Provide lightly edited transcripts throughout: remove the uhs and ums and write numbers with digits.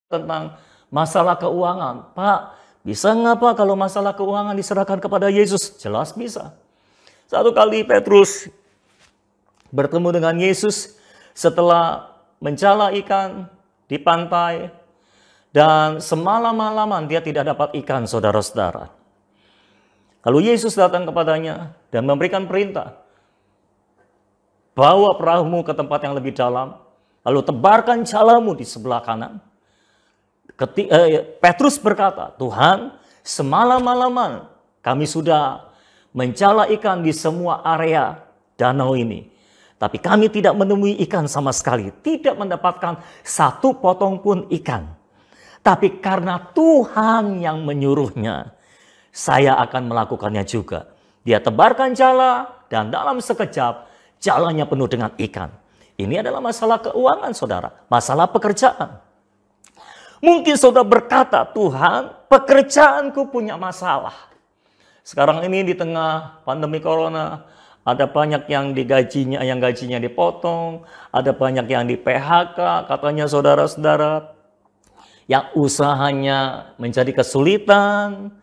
tentang masalah keuangan. Pak, bisa nggak Pak kalau masalah keuangan diserahkan kepada Yesus? Jelas bisa. Satu kali Petrus bertemu dengan Yesus setelah mencala ikan di pantai. Dan semalam-malaman dia tidak dapat ikan, saudara-saudara. Lalu Yesus datang kepadanya dan memberikan perintah. Bawa perahumu ke tempat yang lebih dalam. Lalu tebarkan jalamu di sebelah kanan. Petrus berkata, Tuhan, semalam-malaman kami sudah mencala ikan di semua area danau ini. Tapi kami tidak menemui ikan sama sekali. Tidak mendapatkan satu potong pun ikan. Tapi karena Tuhan yang menyuruhnya, saya akan melakukannya juga. Dia tebarkan jala dan dalam sekejap jalannya penuh dengan ikan. Ini adalah masalah keuangan, saudara. Masalah pekerjaan. Mungkin saudara berkata, Tuhan, pekerjaanku punya masalah. Sekarang ini di tengah pandemi corona, ada banyak yang gajinya dipotong, ada banyak yang di PHK, katanya saudara-saudara, yang usahanya menjadi kesulitan.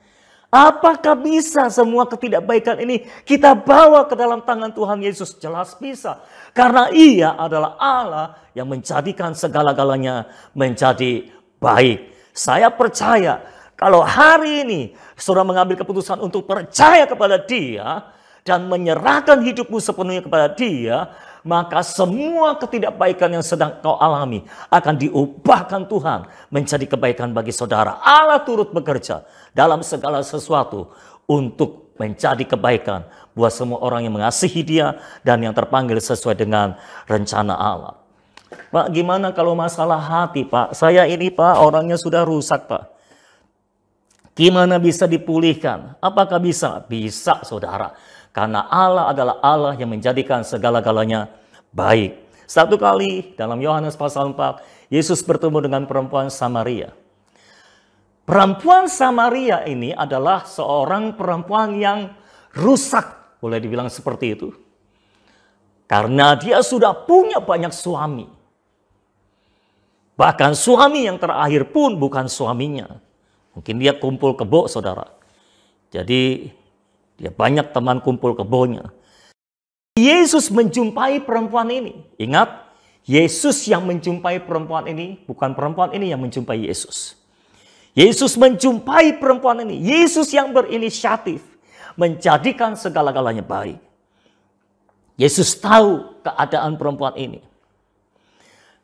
Apakah bisa semua ketidakbaikan ini kita bawa ke dalam tangan Tuhan Yesus? Jelas bisa. Karena Ia adalah Allah yang menjadikan segala-galanya menjadi baik. Saya percaya kalau hari ini saudara mengambil keputusan untuk percaya kepada Dia dan menyerahkan hidupmu sepenuhnya kepada Dia, maka semua ketidakbaikan yang sedang kau alami akan diubahkan Tuhan menjadi kebaikan bagi saudara. Allah turut bekerja dalam segala sesuatu untuk menjadi kebaikan buat semua orang yang mengasihi Dia dan yang terpanggil sesuai dengan rencana Allah. Pak, gimana kalau masalah hati, Pak? Saya ini, Pak, orangnya sudah rusak, Pak. Gimana bisa dipulihkan? Apakah bisa? Bisa, saudara. Karena Allah adalah Allah yang menjadikan segala-galanya baik. Satu kali dalam Yohanes pasal 4, Yesus bertemu dengan perempuan Samaria. Perempuan Samaria ini adalah seorang perempuan yang rusak, boleh dibilang seperti itu. Karena dia sudah punya banyak suami. Bahkan suami yang terakhir pun bukan suaminya. Mungkin dia kumpul kebo, saudara. Jadi dia banyak teman kumpul kebonya. Yesus menjumpai perempuan ini. Ingat, Yesus yang menjumpai perempuan ini, bukan perempuan ini yang menjumpai Yesus. Yesus menjumpai perempuan ini. Yesus yang berinisiatif menjadikan segala-galanya baik. Yesus tahu keadaan perempuan ini.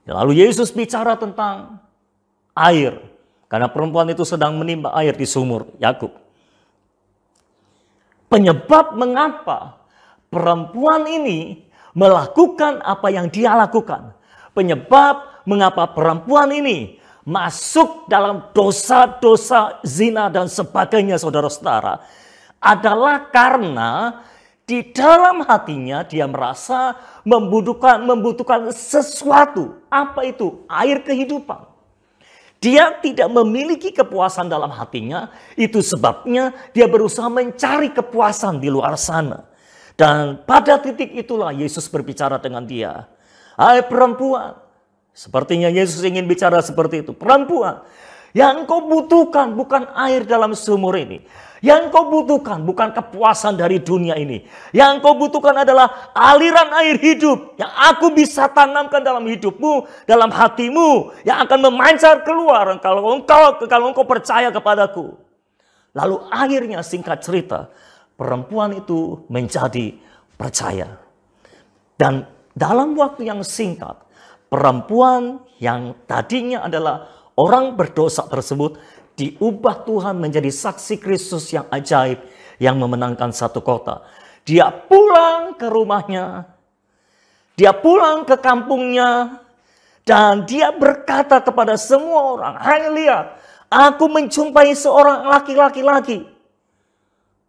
Lalu Yesus bicara tentang air. Karena perempuan itu sedang menimba air di sumur Yakub. Penyebab mengapa perempuan ini melakukan apa yang dia lakukan. Penyebab mengapa perempuan ini masuk dalam dosa-dosa zina dan sebagainya, saudara-saudara, adalah karena di dalam hatinya dia merasa membutuhkan sesuatu. Apa itu? Air kehidupan. Dia tidak memiliki kepuasan dalam hatinya, itu sebabnya dia berusaha mencari kepuasan di luar sana. Dan pada titik itulah Yesus berbicara dengan dia. Hai perempuan, sepertinya Yesus ingin bicara seperti itu. Perempuan, yang kau butuhkan bukan air dalam sumur ini. Yang kau butuhkan bukan kepuasan dari dunia ini. Yang kau butuhkan adalah aliran air hidup yang aku bisa tanamkan dalam hidupmu, dalam hatimu, yang akan memancar keluar kalau engkau percaya kepadaku. Lalu akhirnya singkat cerita, perempuan itu menjadi percaya. Dan dalam waktu yang singkat, perempuan yang tadinya adalah orang berdosa tersebut diubah Tuhan menjadi saksi Kristus yang ajaib yang memenangkan satu kota. Dia pulang ke rumahnya, dia pulang ke kampungnya, dan dia berkata kepada semua orang, hai lihat, aku menjumpai seorang laki-laki lagi.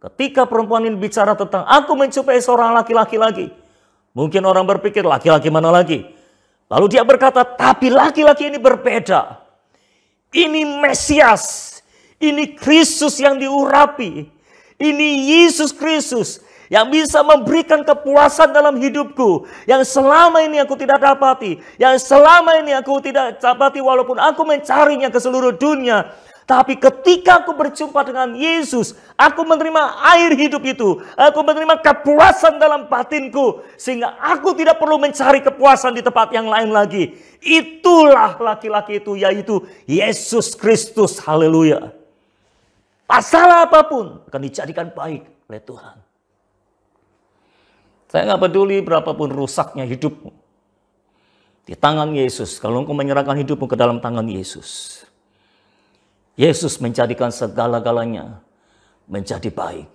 Ketika perempuan ini bicara tentang aku menjumpai seorang laki-laki lagi, mungkin orang berpikir laki-laki mana lagi? Lalu dia berkata, tapi laki-laki ini berbeda. Ini Mesias, ini Kristus yang diurapi, ini Yesus Kristus yang bisa memberikan kepuasan dalam hidupku, yang selama ini aku tidak dapati, yang selama ini aku tidak dapati walaupun aku mencarinya ke seluruh dunia. Tapi ketika aku berjumpa dengan Yesus, aku menerima air hidup itu. Aku menerima kepuasan dalam batinku. Sehingga aku tidak perlu mencari kepuasan di tempat yang lain lagi. Itulah laki-laki itu, yaitu Yesus Kristus. Haleluya. Masalah apapun akan dijadikan baik oleh Tuhan. Saya nggak peduli berapapun rusaknya hidupmu. Di tangan Yesus, kalau engkau menyerahkan hidupmu ke dalam tangan Yesus, Yesus menjadikan segala-galanya menjadi baik.